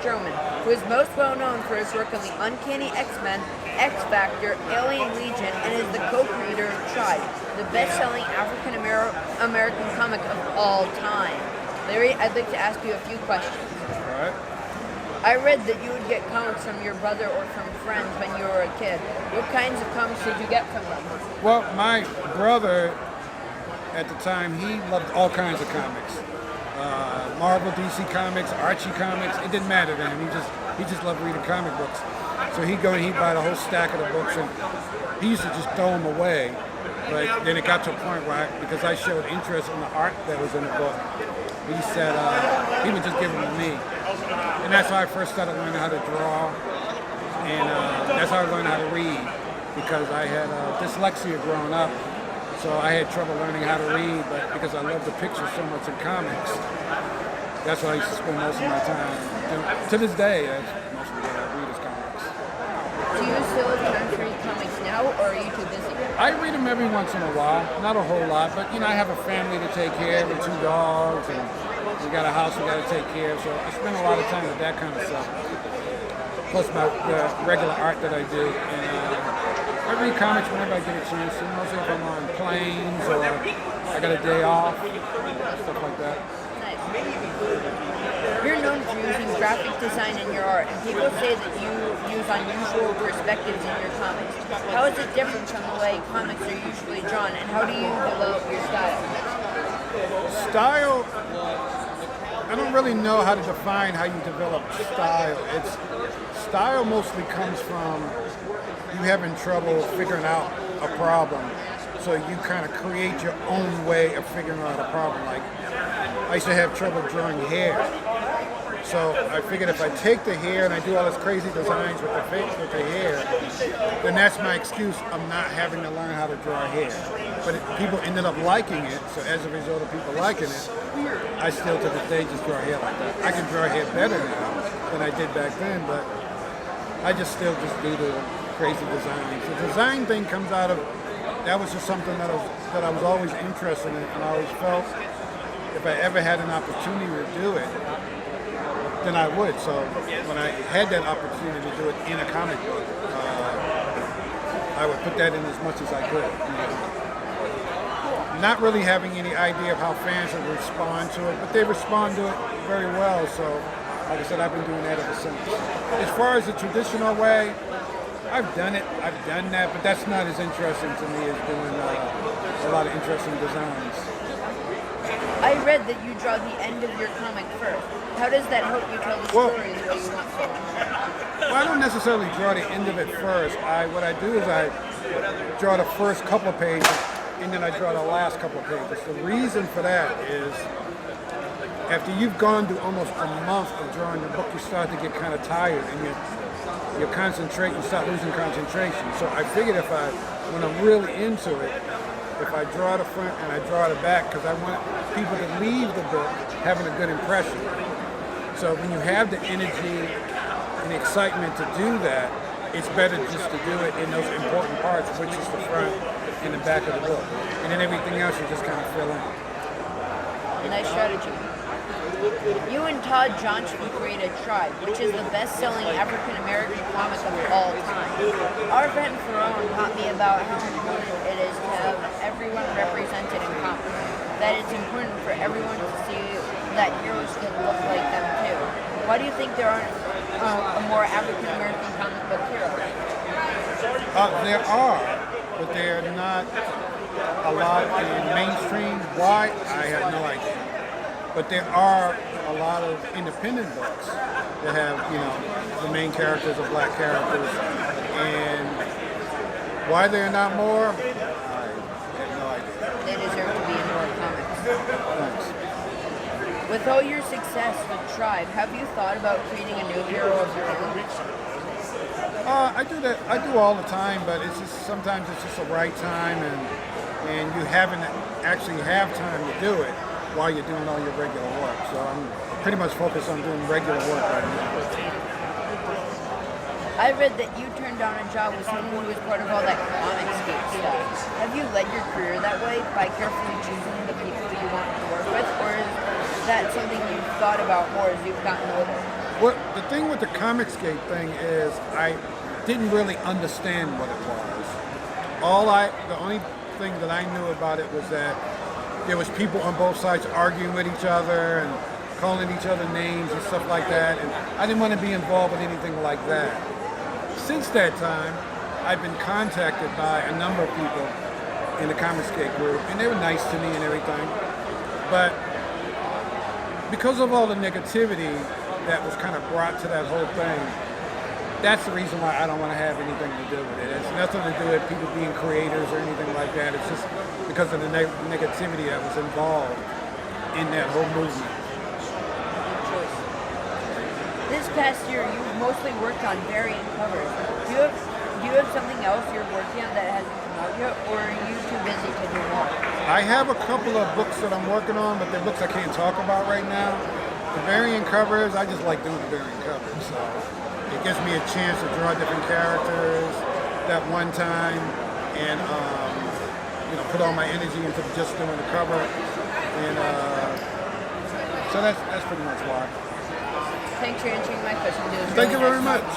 Stroman, who is most well known for his work on the Uncanny X-Men, X-Factor, Alien Legion, and is the co-creator of Tribe, the best-selling African-American comic of all time. Larry, I'd like to ask you a few questions. All right. I read that you would get comics from your brother or from friends when you were a kid. What kinds of comics did you get from them? Well, my brother, at the time, he loved all kinds of comics. Marvel, DC comics, Archie comics, it didn't matter to him. He just loved reading comic books. So he'd go and he'd buy the whole stack of the books, and he used to just throw them away. But then it got to a point where, because I showed interest in the art that was in the book, he said he would just give them to me. And that's how I first started learning how to draw, and that's how I learned how to read, because I had dyslexia growing up. So I had trouble learning how to read, but because I love the pictures so much in comics, that's what I used to spend most of my time doing. To this day, that's mostly what I read is comics. Do you still turn to read comics now, or are you too busy? I read them every once in a while, not a whole lot, but I have a family to take care of and 2 dogs, and we got a house we got to take care of, so I spend a lot of time with that kind of stuff. Plus the regular art that I do. And I read comics whenever I get a chance, mostly if I'm on planes or I got a day off, stuff like that. Nice. You're known for using graphic design in your art, and people say that you use unusual perspectives in your comics. How is it different from the way comics are usually drawn, and how do you develop your style? Style, I don't really know how to define how you develop style. Style mostly comes from you having trouble figuring out a problem, so you kind of create your own way of figuring out a problem. Like, I used to have trouble drawing hair, so I figured if I take the hair and I do all this crazy designs with the face, with the hair, then that's my excuse of not having to learn how to draw hair. But people ended up liking it, so as a result of people liking it, I still to this day just draw hair like that. I can draw hair better now than I did back then, but I just still just do the crazy designs. The design thing comes out of, that was just something that I was always interested in, and I always felt if I ever had an opportunity to do it, then I would. So when I had that opportunity to do it in a comic book, I would put that in as much as I could. Not really having any idea of how fans would respond to it, but they respond to it very well. So like I said, I've been doing that ever since. As far as the traditional way, I've done that, but that's not as interesting to me as doing a lot of interesting designs. I read that you draw the end of your comic first. How does that help you tell the story the way you want to? Well, I don't necessarily draw the end of it first. What I do is I draw the first couple of pages, and then I draw the last couple of pages. The reason for that is after you've gone through almost a month of drawing the book, you start to get kind of tired, and you concentrate, you start losing concentration. So I figured when I'm really into it, if I draw the front and I draw the back, because I want people to leave the book having a good impression. So when you have the energy and the excitement to do that, it's better just to do it in those important parts, which is the front and the back of the book. And then everything else you just kind of fill in. Nice strategy. You and Todd Johnson created Tribe, which is the best-selling African-American comic of all time. Our friend Ferron taught me about how important it is to have everyone represented in comics. That it's important for everyone to see that heroes can look like them too. Why do you think there aren't more African-American comic book heroes? There are, but they're not a lot in mainstream. Why? I have no idea. But there are a lot of independent books that have, the main characters are black characters. And why there are not more, I have no idea. They deserve to be in more comics. Thanks. With all your success with Tribe, have you thought about creating a new hero of your own? I do that. I do all the time, but sometimes it's just the right time, and you haven't actually have time to do it while you're doing all your regular work. So I'm pretty much focused on doing regular work right now. I read that you turned down a job with someone who was part of all that Comicscape stuff. Have you led your career that way by carefully choosing the people you want to work with, or is that something you've thought about more as you've gotten older? What the thing with the Comicsgate thing is, I didn't really understand what it was. The only thing that I knew about it was that there was people on both sides arguing with each other and calling each other names and stuff like that, and I didn't want to be involved with anything like that. Since that time, I've been contacted by a number of people in the Comicsgate group, and they were nice to me and everything, but because of all the negativity that was kind of brought to that whole thing, that's the reason why I don't want to have anything to do with it. It's nothing to do with people being creators or anything like that. It's just because of the negativity that was involved in that whole movement. Good choice. This past year, you've mostly worked on variant covers. Do you have something else you're working on that hasn't come out yet, or are you too busy to do more? I have a couple of books that I'm working on, but they're books I can't talk about right now. The variant covers, I just like doing the variant covers. So it gives me a chance to draw different characters that one time and put all my energy into just doing the cover. And so that's pretty much why. Thanks for answering my question. Thank you very much.